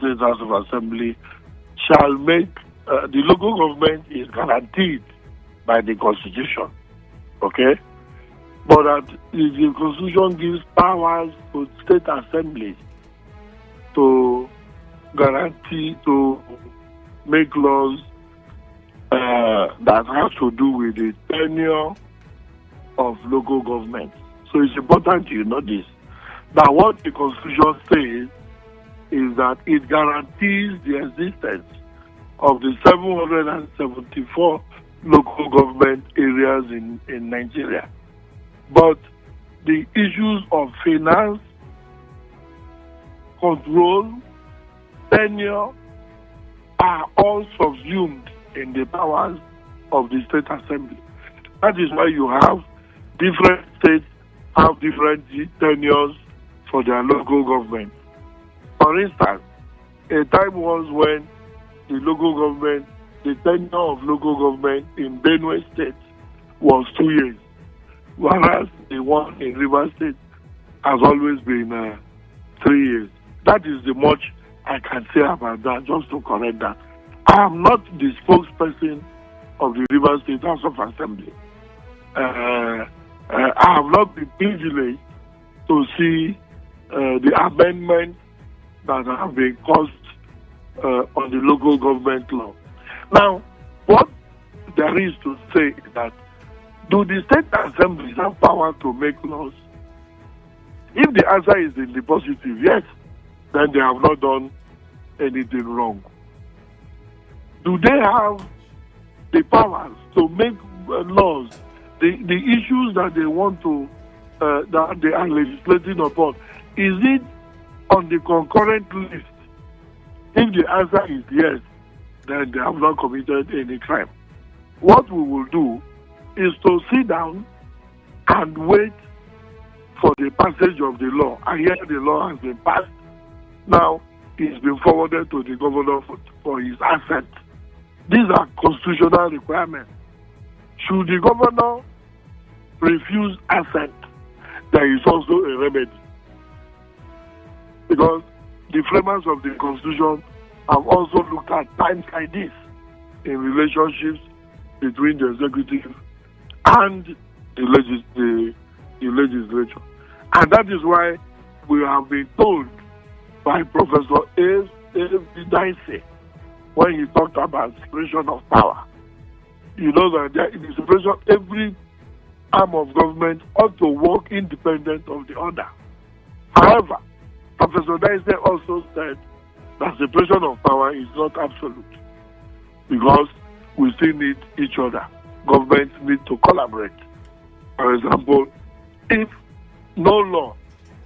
State House of Assembly shall make, the local government is guaranteed by the Constitution, okay? But that the Constitution gives powers to state assemblies to guarantee, to make laws that have to do with the tenure of local government. So it's important you know this. That what the Constitution says is that it guarantees the existence of the 774 local government areas in Nigeria. But the issues of finance, control, tenure are all subsumed in the powers of the state assembly. That is why you have different states have different tenures for their local government. For instance, a time was when the local government, the tenure of local government in Benue State was 2 years, whereas the one in River State has always been 3 years. That is the much I can say about that, just to correct that. I am not the spokesperson of the River State House of Assembly. I have not been privileged to see the amendments that have been caused on the local government law. Now, what there is to say is that, do the state assemblies have power to make laws? If the answer is in the positive, yes, then they have not done anything wrong. Do they have the powers to make laws? The issues that they want to, that they are legislating upon, is it on the concurrent list? If the answer is yes, then they have not committed any crime. What we will do is to sit down and wait for the passage of the law. And here the law has been passed. Now it's been forwarded to the governor for his assent. These are constitutional requirements. Should the governor refuse assent, there is also a remedy. Because the framers of the Constitution have also looked at times like this in relationships between the executive and the legislature. And that is why we have been told by Professor A. Dicey, when he talked about separation of power. You know that in the separation, every arm of government ought to work independent of the other. However, Professor Dicey also said that separation of power is not absolute, because we still need each other. Governments need to collaborate. For example, if no law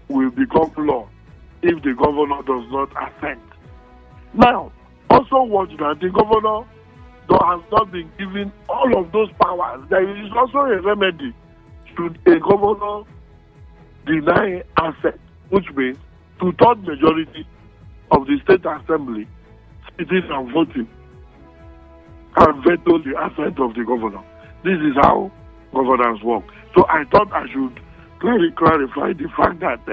will become law if the governor does not assent. Now, also watch that the governor has not been given all of those powers. There is also a remedy should a governor deny assent, which means 2/3 majority of the state assembly sitting and voting and veto the assent of the governor. This is how governance work. So I thought I should clarify the fact that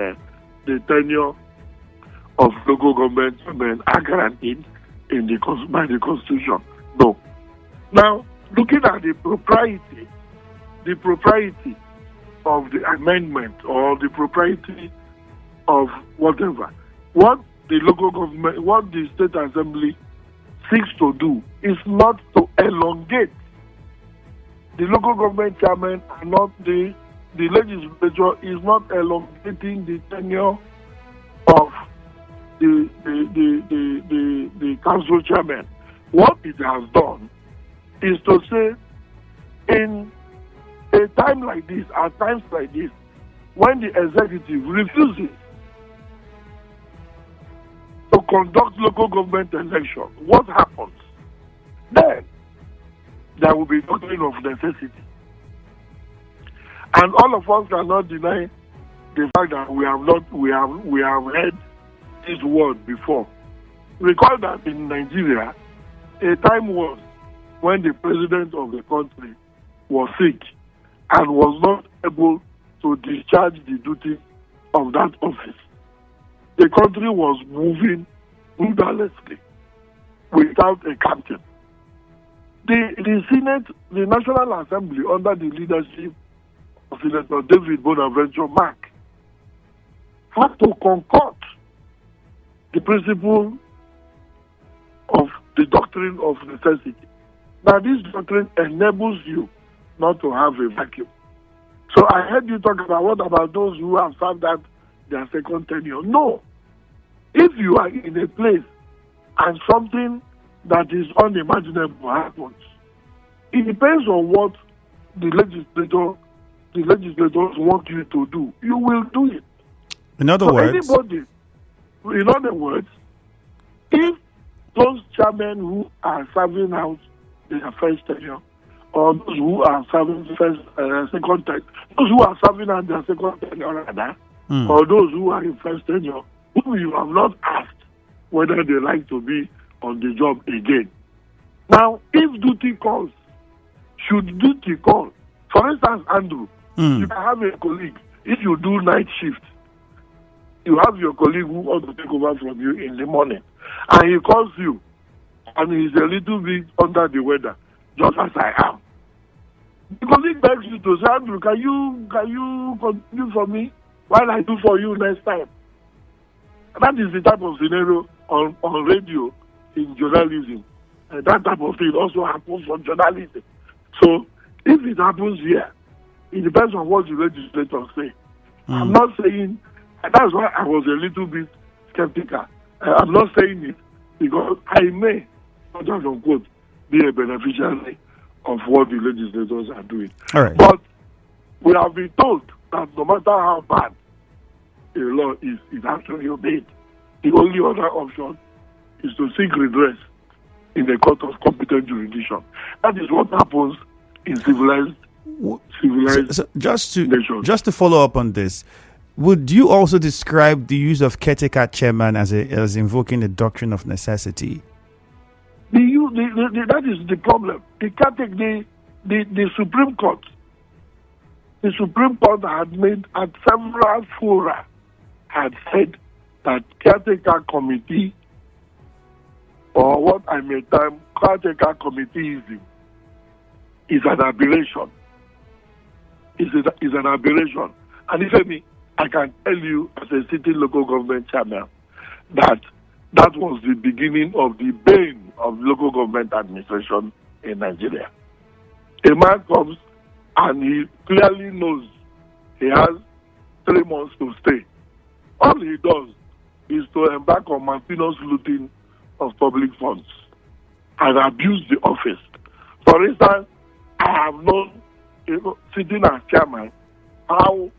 the tenure of local government are guaranteed by the Constitution. No. Now, looking at the propriety of the amendment or the propriety of whatever, what the local government, what the state assembly seeks to do is not to elongate. The local government chairman are not the legislature is not elongating the tenure of the council chairman. What it has done is to say, in a time like this, at times like this, when the executive refuses to conduct local government election, what happens? Then there will be doctrine of necessity. And all of us cannot deny the fact that we have heard this word before. Recall that in Nigeria, a time was when the president of the country was sick and was not able to discharge the duty of that office. The country was moving rudderlessly without a captain. The Senate, the National Assembly, under the leadership of Senator David Bonaventure Mark, had to concoct the principle of the doctrine of necessity. Now, this doctrine enables you not to have a vacuum. So I heard you talk about what about those who have served out their second tenure. No. If you are in a place and something that is unimaginable happens, it depends on what the legislators want you to do. You will do it. In other words, if those chairmen who are serving out their first tenure, or those who are serving second tenure, those who are serving out their second tenure, rather, or those who are in first tenure, who you have not asked whether they like to be on the job again. Now, if duty calls, should duty call, for instance, Andrew, you can have a colleague, if you do night shift, you have your colleague who wants to take over from you in the morning, and he calls you, and he's a little bit under the weather, just as I am. The colleague begs you to say, Andrew, can you continue for me while I do for you next time? That is the type of scenario on radio in journalism. And that type of thing also happens for journalism. So if it happens here, it depends on what the legislators say. I'm not saying, and that's why I was a little bit skeptical. I'm not saying it because I may, quote unquote, be a beneficiary of what the legislators are doing. All right. But we have been told that no matter how bad a law is actually obeyed, the only other option is to seek redress in a court of competent jurisdiction. That is what happens in civilized so just nations. Just to follow up on this, would you also describe the use of caretaker chairman as invoking the doctrine of necessity? That is the problem. The Supreme Court, had made at several fora had said that caretaker committee, or what I may term caretaker committeeism, is an aberration. Is an aberration. And if I can tell you as a sitting local government chairman that was the beginning of the bane of local government administration in Nigeria. A man comes and he clearly knows he has 3 months to stay. All he does is to embark on continuous looting of public funds and abuse the office. For instance, I have known, sitting as chairman, how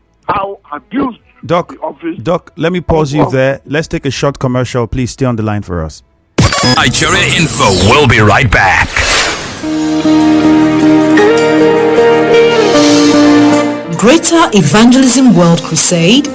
abused the office. Doc, let me pause you there. Let's take a short commercial. Please stay on the line for us. Nigeria Info will be right back. Greater Evangelism World Crusade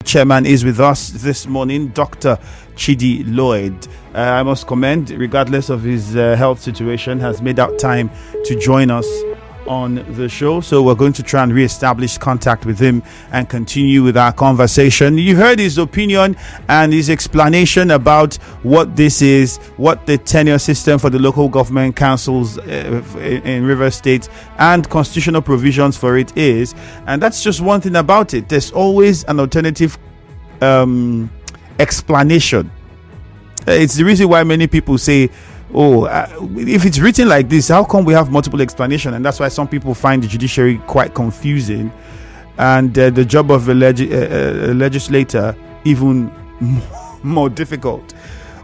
chairman is with us this morning, Dr. Chidi Lloyd. I must commend, regardless of his health situation, has made out time to join us on the show. So we're going to try and re-establish contact with him and continue with our conversation. You heard his opinion and his explanation about what this is, what the tenure system for the local government councils in Rivers State and constitutional provisions for it is. And that's just one thing about it. There's always an alternative explanation. It's the reason why many people say, if it's written like this, how come we have multiple explanations? And that's why some people find the judiciary quite confusing, and the job of a legislator even more difficult.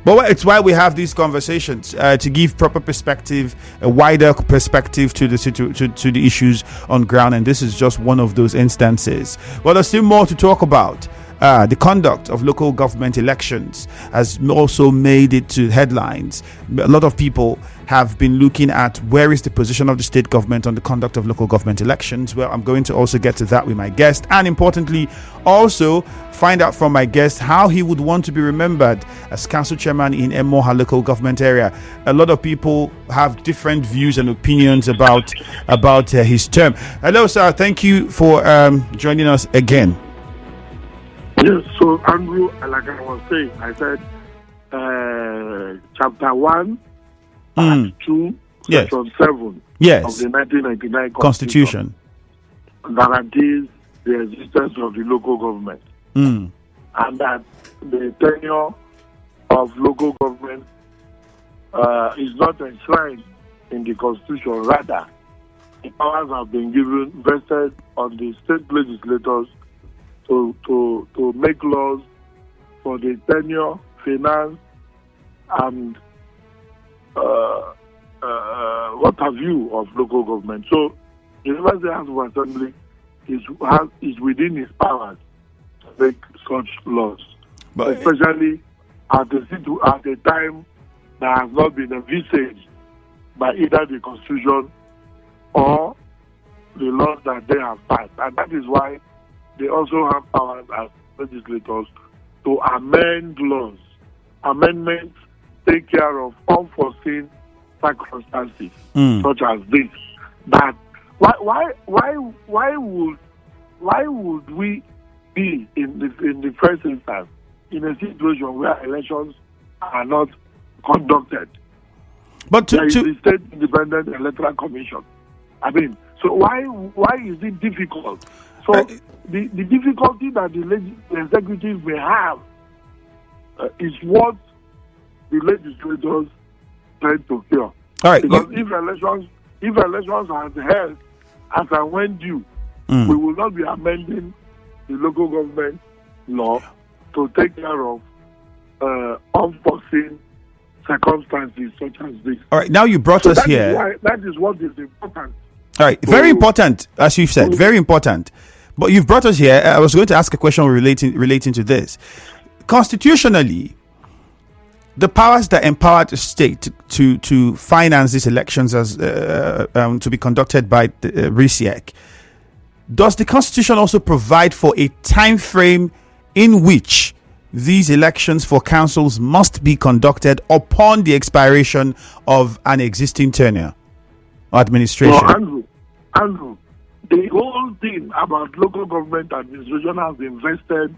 But it's why we have these conversations, to give proper perspective, a wider perspective to the issues on ground. And this is just one of those instances. But there's still more to talk about. The conduct of local government elections has also made it to headlines. A lot of people have been looking at where is the position of the state government on the conduct of local government elections. Well, I'm going to also get to that with my guest, and importantly, also find out from my guest how he would want to be remembered as council chairman in Emuoha local government area. A lot of people have different views and opinions about his term. Hello, sir. Thank you for joining us again. Yes, so Andrew, like I was saying, I said chapter 1, part 2, section 7 of the 1999 Constitution guarantees the existence of the local government, and that the tenure of local government is not enshrined in the Constitution. Rather, the powers have been vested on the state legislators to make laws for the tenure, finance, and what have you of local government. So the University House of Assembly is within its powers to make such laws, but especially at a time that has not been envisaged by either the Constitution or the laws that they have passed. And that is why they also have powers as legislators to amend laws. Amendments take care of unforeseen circumstances such as this. That why would we be in the first instance in a situation where elections are not conducted? But there is the State Independent Electoral Commission. I mean, so why is it difficult? So the difficulty that the executive may have is what the legislators try to cure. All right, because if elections are held as and when due, we will not be amending the local government law to take care of unforeseen circumstances such as this. All right, now you brought us here. That is what is important. All right, very important, as you've said, very important. But you've brought us here. I was going to ask a question relating to this. Constitutionally, the powers that empower the state to finance these elections as to be conducted by the RISIEC, does the Constitution also provide for a time frame in which these elections for councils must be conducted upon the expiration of an existing tenure or administration? No, Andrew, the whole thing about local government administration has been vested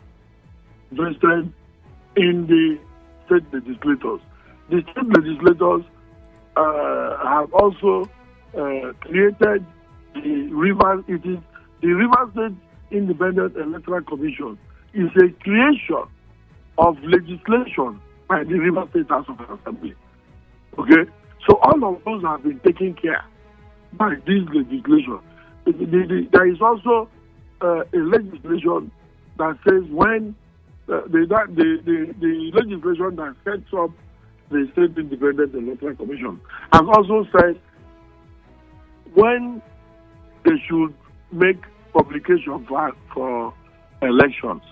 in the state legislators. The state legislators have also created the Rivers. It is the Rivers State Independent Electoral Commission is a creation of legislation by the Rivers State House of Assembly. Okay, so all of those have been taken care by this legislation. There is also a legislation that says when the legislation that sets up the State Independent Electoral Commission has also said when they should make publication for elections.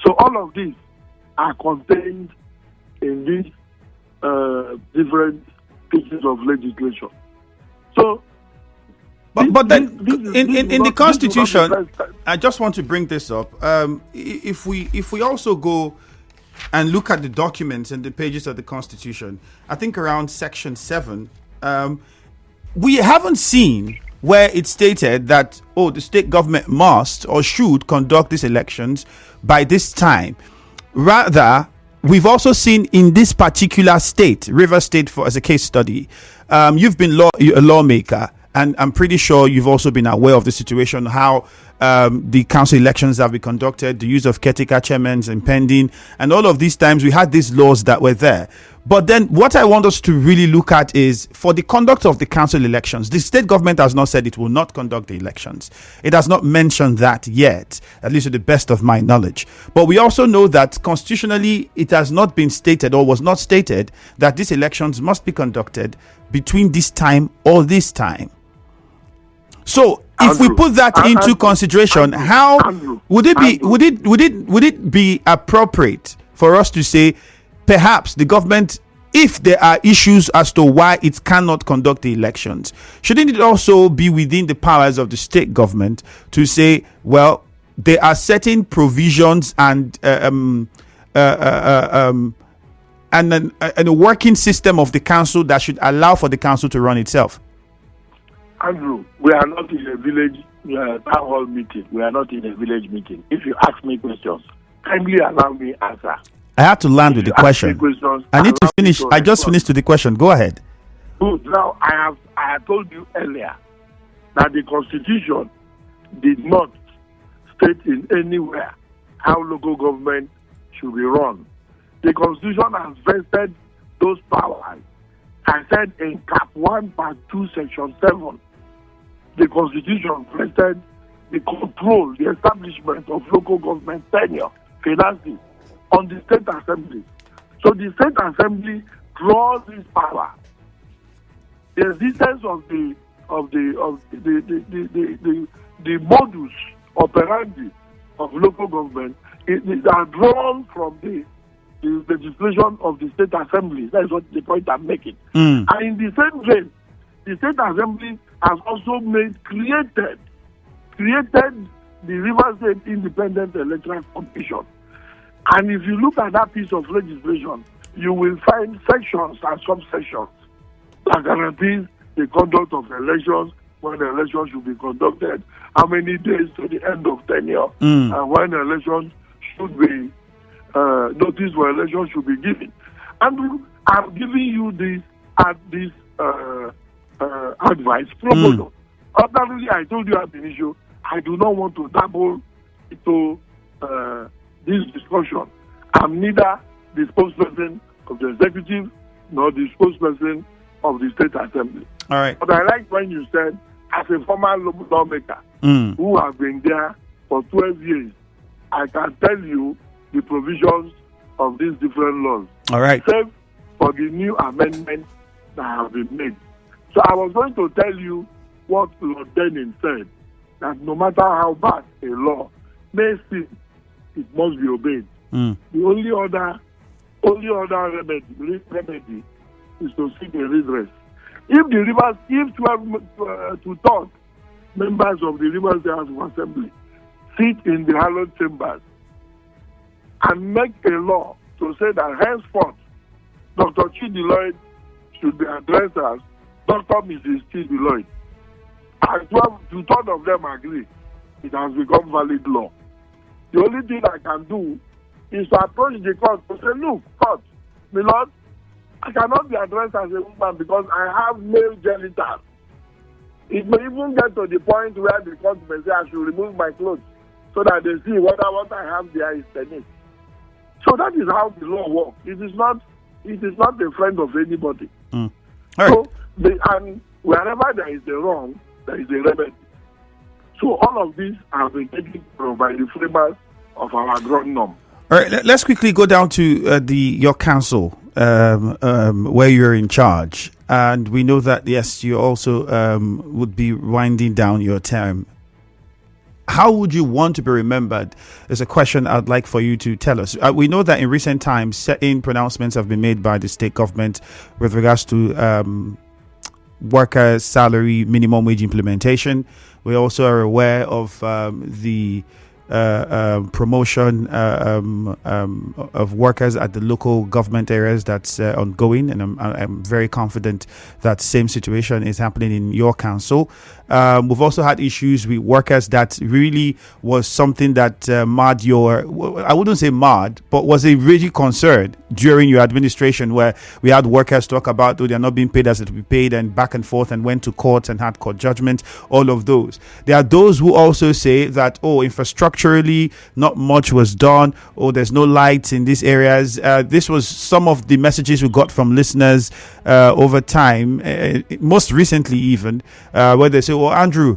So all of these are contained in these different pieces of legislation. So But then in the Constitution, I just want to bring this up. If we also go and look at the documents and the pages of the Constitution, I think around Section 7, we haven't seen where it stated that, the state government must or should conduct these elections by this time. Rather, we've also seen in this particular state, River State, as a case study, you've been a lawmaker, and I'm pretty sure you've also been aware of the situation, how the council elections have been conducted, the use of caretaker chairmen impending, and all of these times we had these laws that were there. But then what I want us to really look at is, for the conduct of the council elections, the state government has not said it will not conduct the elections. It has not mentioned that yet, at least to the best of my knowledge. But we also know that constitutionally it has not been stated, or was not stated, that these elections must be conducted between this time or this time. So if we put that into consideration, how would it be appropriate for us to say, perhaps the government, if there are issues as to why it cannot conduct the elections, shouldn't it also be within the powers of the state government to say, well, there are certain provisions and a working system of the council that should allow for the council to run itself? Andrew, we are not in a village town hall meeting. We are not in a village meeting. If you ask me questions, kindly allow me answer. I have to land with the question. I need to finish. I just finished with the question. Go ahead. Good. Now, I have told you earlier that the Constitution did not state in anywhere how local government should be run. The Constitution has vested those powers. I said in Cap 1, Part 2, Section 7, the Constitution vested the control, the establishment of local government tenure, financing, on the state assembly. So the state assembly draws this power. The existence of the modus operandi of local government are drawn from the legislation of the state assembly. That's what the point I'm making. And in the same vein, the state assembly has also created the River State Independent Electoral Commission. And if you look at that piece of legislation, you will find sections and subsections that guarantees the conduct of elections, when the elections should be conducted, how many days to the end of tenure, and when elections should be notice for elections should be given. And I'm giving you this advice pro bono. Ordinarily, I told you at the issue, I do not want to dabble into this discussion. I'm neither the spokesperson of the executive nor the spokesperson of the state assembly. All right. But I like when you said, as a former lawmaker who have been there for 12 years, I can tell you the provisions of these different laws. All right. Save for the new amendments that have been made. So I was going to tell you what Lord Denning said, that no matter how bad a law may seem, it must be obeyed. The only other remedy is to seek a redress. If 2/3 members of the Rivers House of Assembly sit in the hallowed chambers and make a law to say that henceforth Dr. Chidi Lloyd should be addressed as Dr. Mrs. Chidi Lloyd, and 2/3 of them agree, it has become valid law. The only thing I can do is to approach the court to say, look, court, my lord, I cannot be addressed as a woman because I have male genitals. It may even get to the point where the court may say I should remove my clothes so that they see whether what I have there is tennis. So that is how the law works. It is not a friend of anybody. All right. So and wherever there is a wrong, there is a remedy. So all of these have been taken by the framers of our ground norm. All right, let's quickly go down to your council where you're in charge, and we know that yes, you also would be winding down your term. How would you want to be remembered? Is a question I'd like for you to tell us. We know that in recent times, certain pronouncements have been made by the state government with regards to worker salary minimum wage implementation, We also are aware of the promotion of workers at the local government areas that's ongoing, and I'm very confident that same situation is happening in your council. We've also had issues with workers that really was something that marred your, I wouldn't say marred, but was a really concern during your administration, where we had workers talk about, they're not being paid as it would be paid, and back and forth, and went to court and had court judgment, all of those. There are those who also say that, infrastructurally, not much was done, there's no lights in these areas. This was some of the messages we got from listeners over time, most recently even, where they say, Andrew,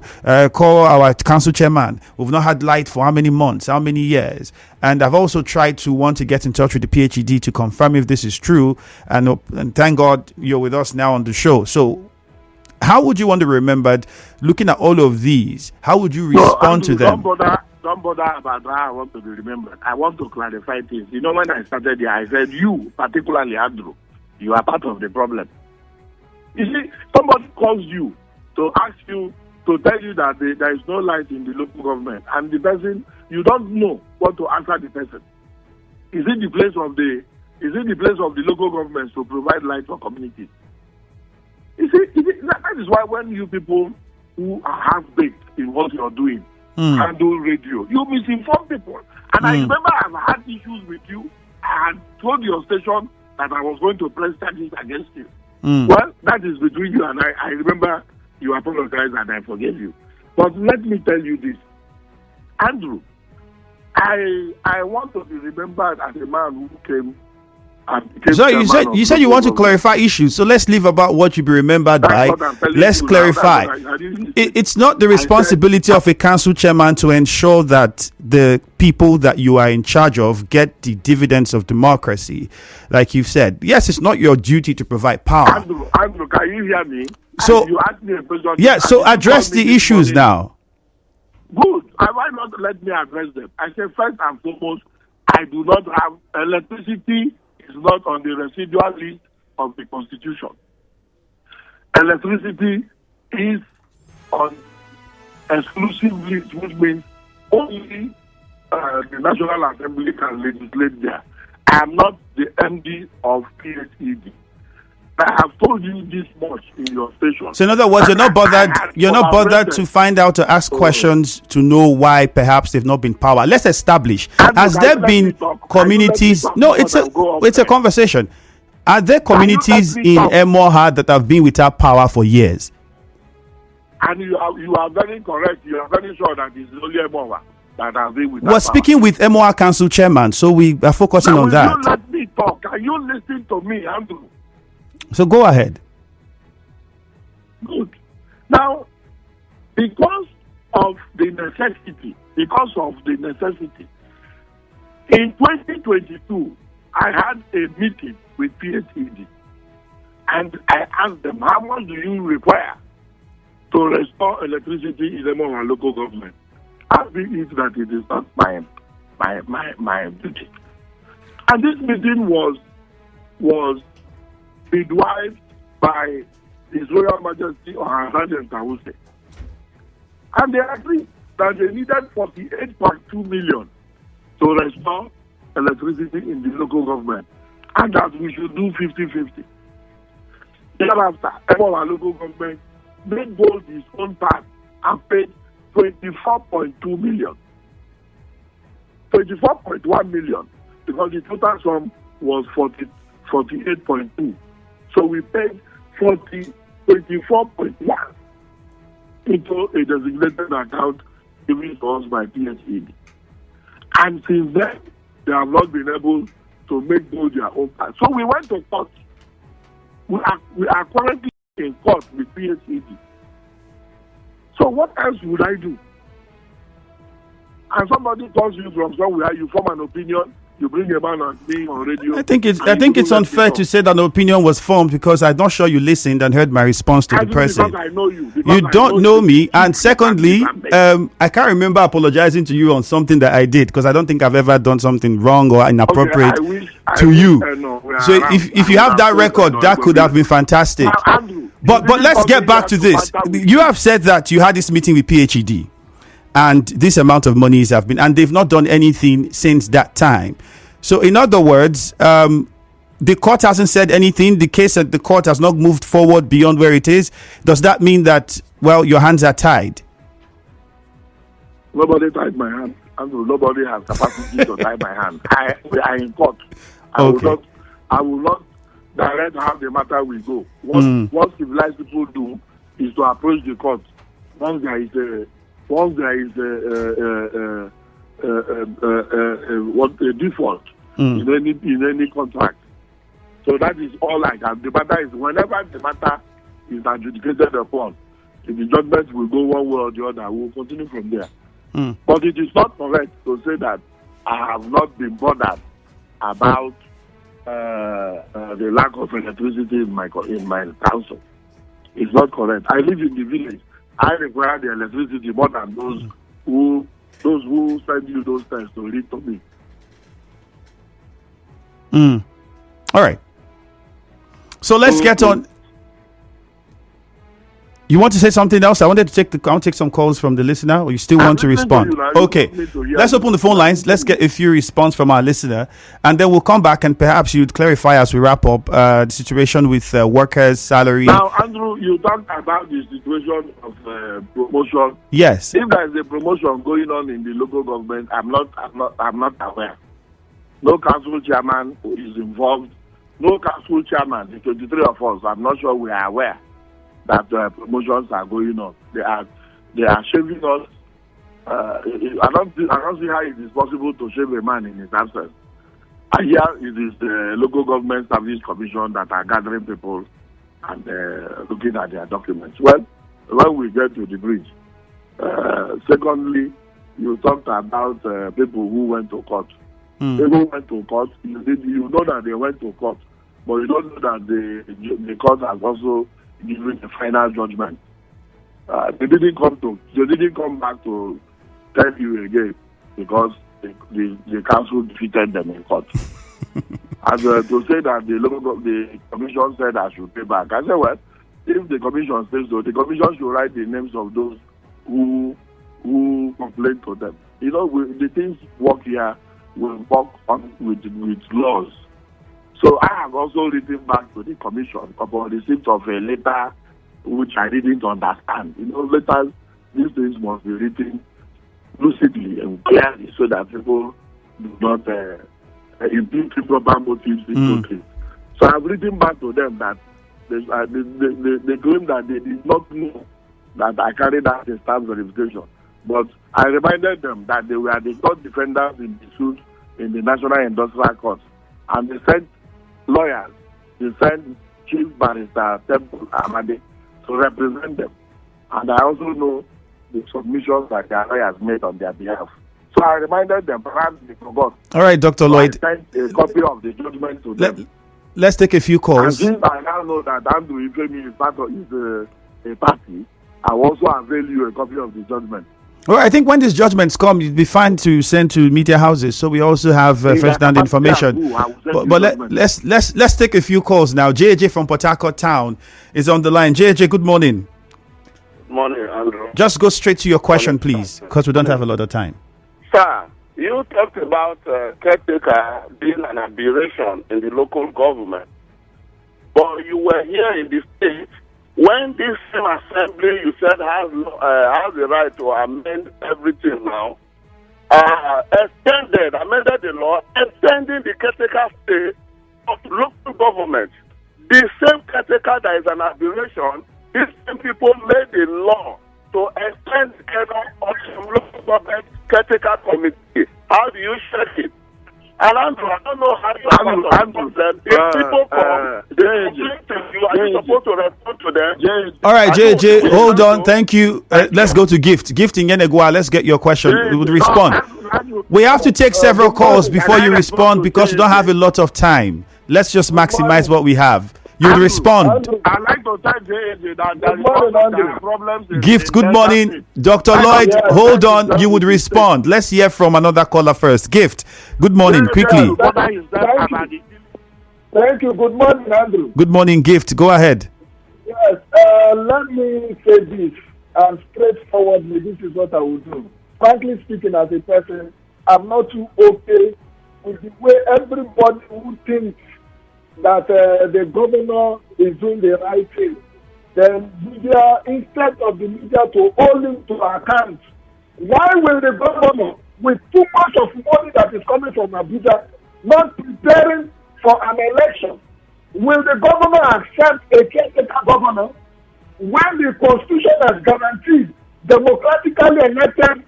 call our council chairman. We've not had light for how many months, how many years? And I've also tried to get in touch with the PhD to confirm if this is true. And thank God you're with us now on the show. So how would you want to be remembered looking at all of these? How would you respond to them? Don't bother about how I want to be remembered. I want to clarify things. You know, when I started here, I said, you, particularly Andrew, you are part of the problem. You see, somebody calls you to ask you, to tell you that there is no light in the local government, and the person, you don't know what to answer the person. Is it the place of the local government to provide light for communities? You see, that is why when you people who are half-baked in what you are doing handle radio, you misinform people. And I remember I've had issues with you. I had told your station that I was going to press charges against you. Well, that is between you and I. I remember you apologized and I forgave you. But let me tell you this. Andrew, I want to be remembered as a man who came and became. So you said you want to clarify issues. So let's leave about what you be remembered by. Let's clarify. It's not the responsibility of a council chairman to ensure that the people that you are in charge of get the dividends of democracy. Like you've said, yes, it's not your duty to provide power. Andrew, can you hear me? So you asked me a question. Yeah, so address the issues now. Good. Why not let me address them? I say first and foremost, I do not have electricity. Is not on the residual list of the Constitution. Electricity is on exclusive list, which means only the National Assembly can legislate there. I am not the MD of PhD. I have told you this much in your station. So in other words, you're not bothered to find out, to ask questions to know why perhaps they've not been power. Let's establish. Has there been communities? No, it's a conversation. Are there communities in Emuoha that have been without power for years? And you are very correct. You are very sure that it's only Emuoha that has been without power. We're speaking with Emuoha Council Chairman, so we are focusing on that. You let me talk. Can you listen to me, Andrew? So go ahead. Good. Now, because of the necessity, in 2022, I had a meeting with PhD, and I asked them, how much do you require to restore electricity in the Emuoha local government? Asking it that it is not my duty. And this meeting was midwifed by His Royal Majesty or Her Highness Tawuse. And they agreed that they needed 48.2 million to restore electricity in the local government, and that we should do 50-50. Thereafter, our local government made bold its own part and paid 24.2 million. 24.1 million, because the total sum was 48.2. So we paid 24.1 into a designated account given to us by PhD. And since then, they have not been able to make good their own part. So we went to court. We are currently in court with PhD. So what else would I do? And somebody calls you from somewhere, you form an opinion, you bring a man on me on radio. I think it's unfair to say that an opinion was formed, because I'm not sure you listened and heard my response to the person. I know you. You don't know me. And secondly, I can't remember apologizing to you on something that I did, because I don't think I've ever done something wrong or inappropriate to you. So if you have that record, that could have been fantastic. Now, Andrew, But let's get back to this. You have said that you had this meeting with PHED, and this amount of monies have been, and they've not done anything since that time. So, in other words, the court hasn't said anything. The case at the court has not moved forward beyond where it is. Does that mean that, well, your hands are tied? Nobody tied my hand. Nobody has capacity to tie my hand. We are in court. I will not direct how the matter will go. What civilized people do is to approach the court once there is a default in any contract. So that is all I can. The matter is, whenever the matter is adjudicated upon, if the judgment will go one way or the other, we will continue from there. But it is not correct to say that I have not been bothered about the lack of electricity in my council. It's not correct. I live in the village. I require the electricity more than those who send you those things to read to me. All right. So let's get on. You want to say something else? I want to take some calls from the listener, or you still want to respond? Okay. Let's open the phone lines. Let's get a few response from our listener, and then we'll come back and perhaps you'd clarify as we wrap up the situation with workers' salary. Now, Andrew, you talked about the situation of promotion. Yes. If there is a promotion going on in the local government, I'm not aware. No council chairman is involved. No council chairman. The 23 of us, I'm not sure we are aware that promotions are going on. They are shaving us. I don't see how it is possible to shave a man in his absence. I hear it is the local government service commission that are gathering people and looking at their documents. Well, when we get to the bridge. Secondly, you talked about people who went to court. People went to court. You know that they went to court, but you don't know that the court has also given the final judgment. They didn't come back to tell you again because the council defeated them in court. And to say that the commission said I should pay back. I said, well, if the commission says so, the commission should write the names of those who complained to them. You know, the things work here will work on with laws. So I have also written back to the commission about the receipt of a letter which I didn't understand. You know, letters, these things must be written lucidly and clearly so that people do not impute improper motives into things. So I've written back to them that they claim that they did not know that I carried out a staff verification. But I reminded them that they were the court defendants in the suit in the National Industrial Court. And they sent lawyers, they sent Chief Barrister Temple Amade to represent them. And I also know the submissions that their lawyers made on their behalf. So I reminded them, perhaps they forgot. All right, Dr. Lloyd. I sent a copy of the judgment to them. Let's take a few calls. And since I now know that Andrew Ifemi is part of a party, I will also avail you a copy of the judgment. Well, I think when these judgments come, it'd be fine to send to media houses, so we also have first-hand information. But let's take a few calls now. JJ from Port Harcourt Town is on the line. JJ, good morning. Good morning, Andrew. Just go straight to your question, please, because we don't have a lot of time. Sir, you talked about caretaker being an aberration in the local government, but you were here in the state when this same assembly you said has the right to amend everything now, amended the law, extending the caretaker stay of local government. The same caretaker that is an aberration, these same people made a law to extend the caretaker of some local government caretaker committee. How do you check it? And Andrew, I don't know how you them. If people come, they complain to you, are you supposed to respond to them? All right, JJ, hold on. Thank you. Let's go to Gift. Gift in Yenegua, let's get your question. We would respond. We have to take several calls before you respond because you don't have a lot of time. Let's just maximize what we have. You would respond. I'd like to tell JJ that there is problems. Gift, good morning. Dr. Lloyd, hold on. You would respond. Let's hear from another caller first. Gift, good morning. Quickly. Thank you. Good morning, Andrew. Good morning, Gift. Go ahead. Yes, let me say this, and straightforwardly, this is what I will do. Frankly speaking, as a person, I'm not too okay with the way everybody who thinks that the governor is doing the right thing. Then media, instead of the media to hold him to account, why will the governor, with too much of money that is coming from Abuja, not preparing for an election, will the governor accept a caretaker governor when the constitution has guaranteed democratically elected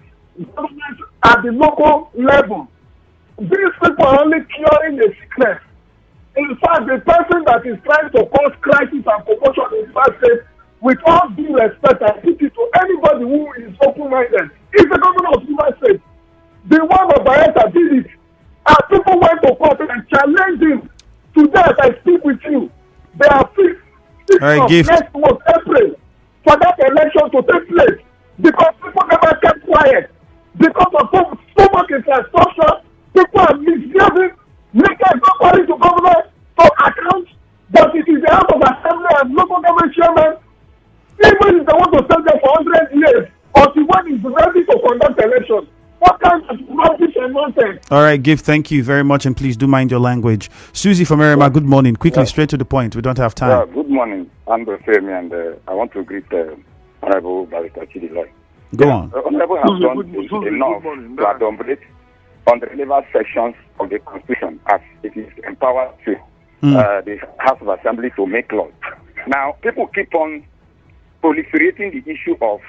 governments at the local level? These people are only curing a sickness. In fact, the person that is trying to cause crisis and commotion in that state, with all due respect, I put it to anybody who is open-minded, is the governor of Rivers State. The one of Bayelsa did it. And people went to court and challenged him. Today, as I speak with you, they are fixed of next month, April, for that election to take place. Because people never kept quiet. Because of so much infrastructure, people are misusing. Making nobody to government to account, but it is the House of Assembly and local government chairman, even if they want to stay there for 100 years, or the one is ready to conduct elections. What kind of rubbish and nonsense? All right, Gift, thank you very much, and please do mind your language. Susie from Erema, good morning. Quickly, straight to the point. We don't have time. Good morning. I'm Femi, and I want to greet Honorable Barrister Chidi Lloyd. Go on. Honorable has done enough to adumbrate on the relevant sections of the Constitution as it is empowered to the House of Assembly to make laws. Now, people keep on proliferating the issue of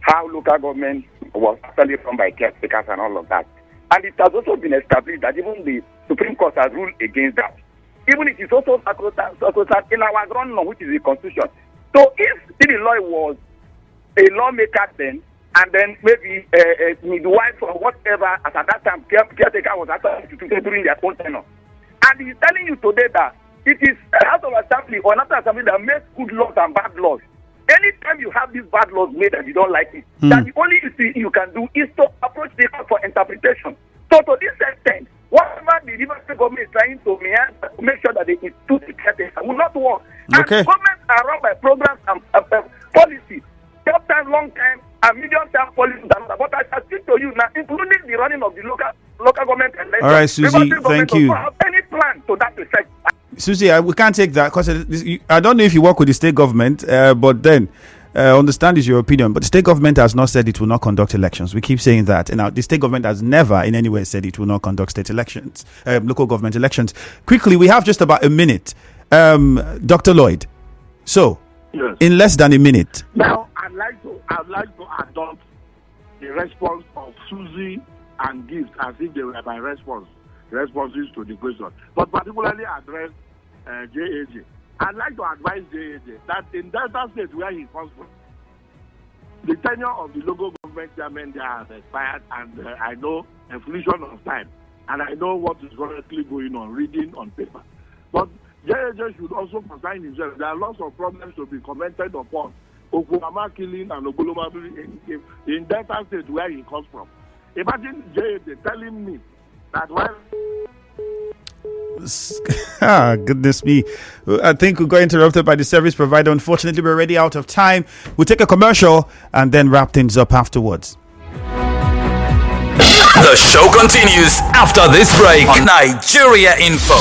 how local government was actually run by caretakers and all of that. And it has also been established that even the Supreme Court has ruled against that. Even it is also sacrosanct in our ground law, which is the Constitution. So if Chidi Lloyd was a lawmaker then, and then maybe a midwife or whatever, as at that time, caretaker was actually instituted during their own tenure. And he's telling you today that it is a House of Assembly or another assembly that makes good laws and bad laws. Anytime you have these bad laws made and you don't like it, that the only thing you can do is to approach the court for interpretation. So to this extent, whatever the Rivers State government is trying to make sure that they institute the caretaker will not work. Okay. And governments are run by programs and policies, short time, long time, and medium-term policies. But I speak to you now, including the running of the local government elections. All right, Susie, thank you. Have any plan to that effect? Susie, we can't take that because I don't know if you work with the state government, but then understand is your opinion. But the state government has not said it will not conduct elections. We keep saying that. And now the state government has never in any way said it will not conduct state elections, local government elections. Quickly, we have just about a minute. Dr. Lloyd. So, yes. In less than a minute. Now, I'd like to adopt the response of Susie and Gift as if they were my responses to the question, but particularly address JAJ. I'd like to advise JAJ that in Delta State, where he comes from, the tenure of the local government chairman there has expired, and I know a fraction of time, and I know what is currently going on, reading on paper. But JAJ should also concern himself. There are lots of problems to be commented upon. Oklahoma killing and Oklahoma in Delta State, where he comes from. Imagine JAJ telling me that while goodness me. I think we got interrupted by the service provider. Unfortunately, we're already out of time. We'll take a commercial and then wrap things up afterwards. The show continues after this break on Nigeria Info.